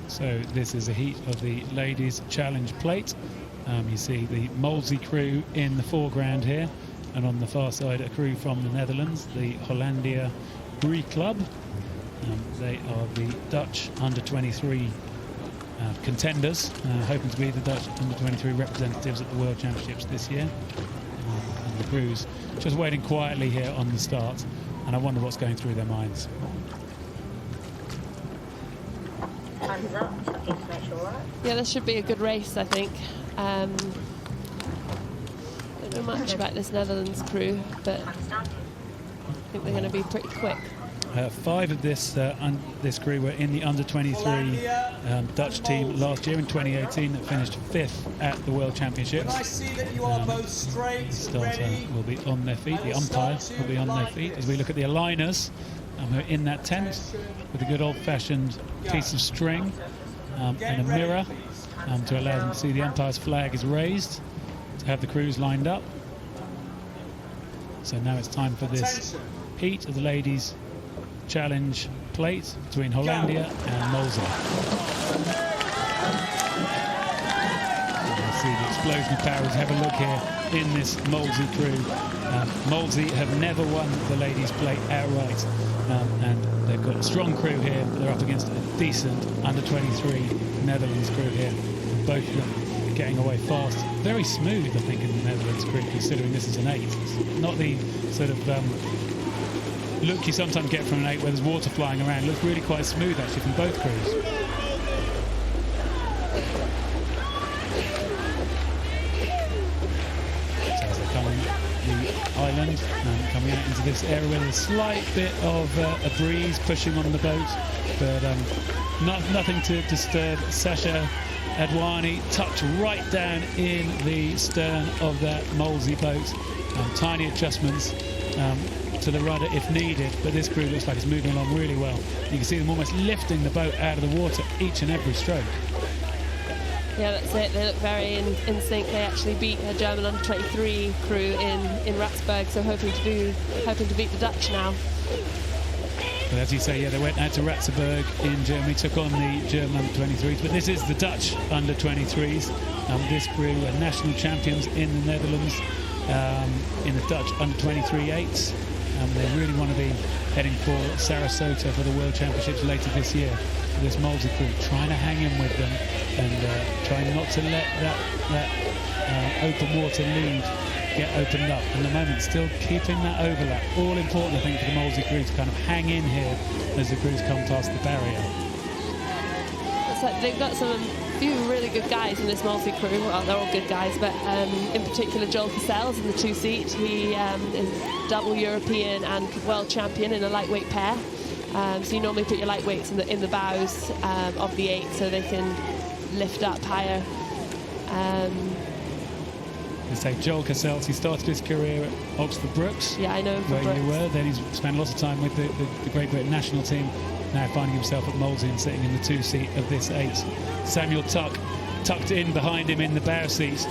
So this is a heat of the Ladies Challenge Plate. You see the Molesey crew in the foreground here, and on the far side a crew from the Netherlands, the Hollandia Roeiclub. They are the Dutch under-23 contenders, hoping to be the Dutch under-23 representatives at the World Championships this year. And the crews just waiting quietly here on the start, and I wonder what's going through their minds. Hands up, checking to make sure, right? Yeah, this should be a good race, I think. Don't know much about this Netherlands crew, but I think they're going to be pretty quick. 5 of this crew were in the under-23 Dutch team last year in 2018 that finished 5th at the World Championships. I see that you are both straight, the starter ready, will be on their feet, the umpire will be on their feet as we look at the aligners who are in that tent with a good old-fashioned piece of string and a mirror to allow them to see the umpire's flag is raised, to have the crews lined up. So now it's time for this heat of the Ladies Challenge Plate between Hollandia and Molesey. You see the explosion of powers. Have a look here in this Molesey crew. Molesey have never won the Ladies Plate outright, and they've got a strong crew here. They're up against a decent under-23 Netherlands crew here. Both of them getting away fast. Very smooth, I think, in the Netherlands crew, considering this is an 8. It's not the sort of look you sometimes get from an 8 where there's water flying around. It looks really quite smooth, actually, from both crews. So as they're coming the island, coming out into this area where there's a slight bit of a breeze pushing on the boat, but nothing to disturb. Sasha Adwani tucked right down in the stern of that Molesey boat. Tiny adjustments to the rudder if needed, but this crew looks like it's moving along really well. You can see them almost lifting the boat out of the water each and every stroke. Yeah, that's it. They look very in sync. They actually beat a German under-23 crew in Ratsburg, so hoping to beat the Dutch now. But as you say, yeah, they went out to Ratsburg in Germany, took on the German under-23s, but this is the Dutch under-23s. This crew are national champions in the Netherlands in the Dutch under-23 8s. They really want to be heading for Sarasota for the World Championships later this year. So this Molesey crew trying to hang in with them and trying not to let that open water lead get opened up. And the moment still keeping that overlap. All important, I think, for the Molesey crew to kind of hang in here as the crews come past the barrier. They've got some few really good guys in this Molesey crew. Well, they're all good guys, but in particular Joel Cassell's in the 2-seat. He is double European and world champion in a lightweight pair. So you normally put your lightweights in the bows of the 8 so they can lift up higher. Let's say Joel Cassell, he started his career at Oxford Brookes. Yeah, I know him from where Brookes. you were. Then he's spent lots of time with the Great Britain national team. Now finding himself at Molesey and sitting in the 2-seat of this 8. Samuel tucked in behind him in the bow seat.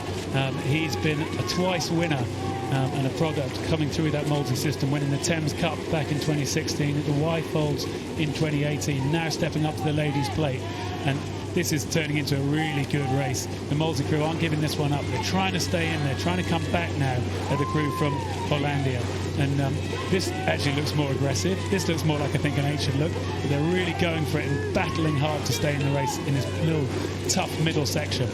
He's been a twice winner and a product coming through that Molesey system, winning the Thames Cup back in 2016 at the Y-Folds in 2018, now stepping up to the Ladies Plate. And this is turning into a really good race. The Molesey crew aren't giving this one up. They're trying to stay in there, trying to come back now at the crew from Hollandia. And this actually looks more aggressive. This looks more like I think an 8 should look. But they're really going for it and battling hard to stay in the race in this little tough middle section.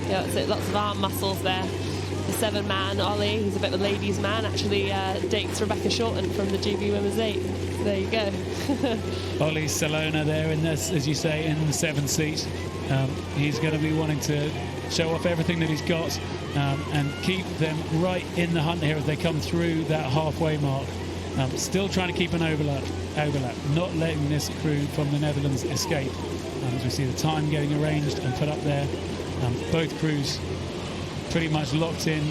Yeah, that's it. Lots of arm muscles there. The 7-man Ollie, he's a bit of a ladies' man, actually dates Rebecca Shorten from the GB Women's 8. So there you go. Ollie Salona there in this, as you say, in the 7-seat. He's going to be wanting to show off everything that he's got and keep them right in the hunt here as they come through that halfway mark. Still trying to keep an overlap, not letting this crew from the Netherlands escape. As we see the time getting arranged and put up there. Both crews pretty much locked in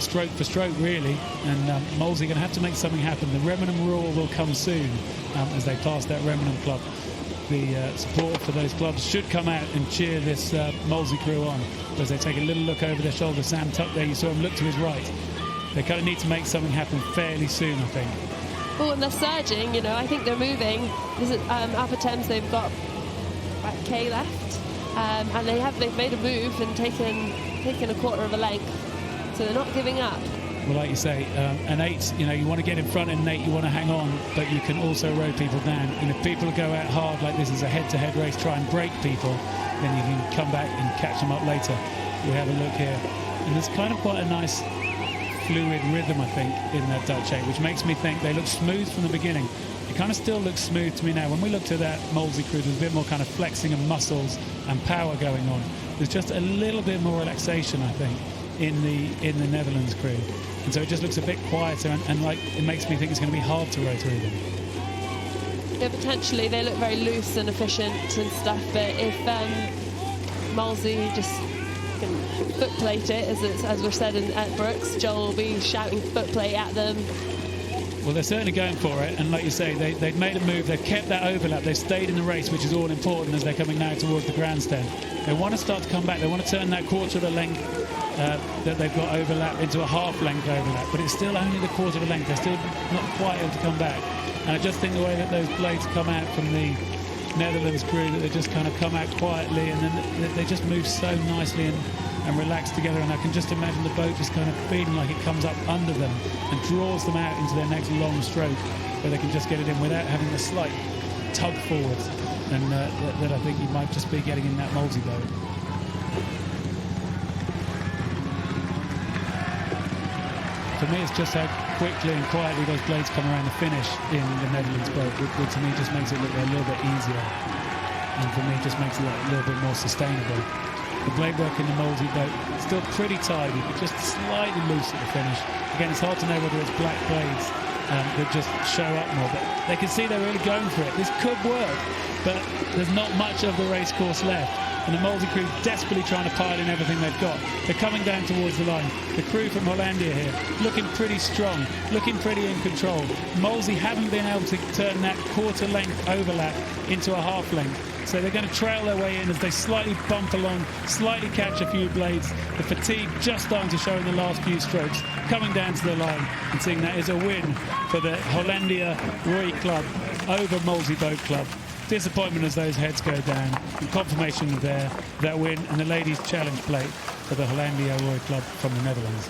stroke for stroke, really, and Molesey going to have to make something happen. The Remenham Roar will come soon as they pass that Remenham club. The support for those clubs should come out and cheer this Molesey crew on as they take a little look over their shoulder. Sam Tuck there, you saw him look to his right. They kind of need to make something happen fairly soon, I think. Oh, and they're surging, you know, I think they're moving. This is Upper Thames, they've got about K left, and they've made a move and taken a quarter of a length, so they're not giving up. Well, like you say, an 8, you want to get in front, and an 8, you want to hang on, but you can also row people down. And if people go out hard like this as a head-to-head race, try and break people, then you can come back and catch them up later. We have a look here, and there's kind of quite a nice fluid rhythm, I think, in that Dutch 8, which makes me think they look smooth from the beginning. It kind of still looks smooth to me now. When we looked at that Molesey crew, there's a bit more kind of flexing of muscles and power going on. There's just a little bit more relaxation, I think, in the Netherlands crew, and so it just looks a bit quieter, and like it makes me think it's going to be hard to row through them. Yeah, potentially they look very loose and efficient and stuff, but if Molesey just can foot plate it, as we've said at Brooks, Joel will be shouting foot plate at them. Well, they're certainly going for it, and like you say, they've made a move, they've kept that overlap, they've stayed in the race, which is all important as they're coming now towards the grandstand. They want to start to come back, they want to turn that quarter of a length that they've got overlap into a half-length overlap, but it's still only the quarter of a length, they're still not quite able to come back. And I just think the way that those blades come out from the Netherlands crew, that they just kind of come out quietly, and then they just move so nicely and relax together, and I can just imagine the boat just kind of feeling like it comes up under them and draws them out into their next long stroke, where they can just get it in without having a slight tug forwards, and that I think you might just be getting in that Molesey boat. For me, it's just how quickly and quietly those blades come around the finish in the Netherlands boat, which to me just makes it look a little bit easier, and for me it just makes it look a little bit more sustainable. The blade work in the Molesey boat is still pretty tidy, but just slightly loose at the finish. Again, it's hard to know whether it's black blades that just show up more, but they can see they're really going for it. This could work, but there's not much of the race course left, and the Molesey crew desperately trying to pile in everything they've got. They're coming down towards the line. The crew from Hollandia here, looking pretty strong, looking pretty in control. Molesey haven't been able to turn that quarter length overlap into a half length, so they're going to trail their way in as they slightly bump along, slightly catch a few blades. The fatigue just starting to show in the last few strokes, coming down to the line, and seeing that is a win for the Hollandia Roeiclub over Molesey Boat Club. Disappointment as those heads go down, and confirmation of that win, and the ladies' challenge plate for the Hollandia Roeiclub from the Netherlands.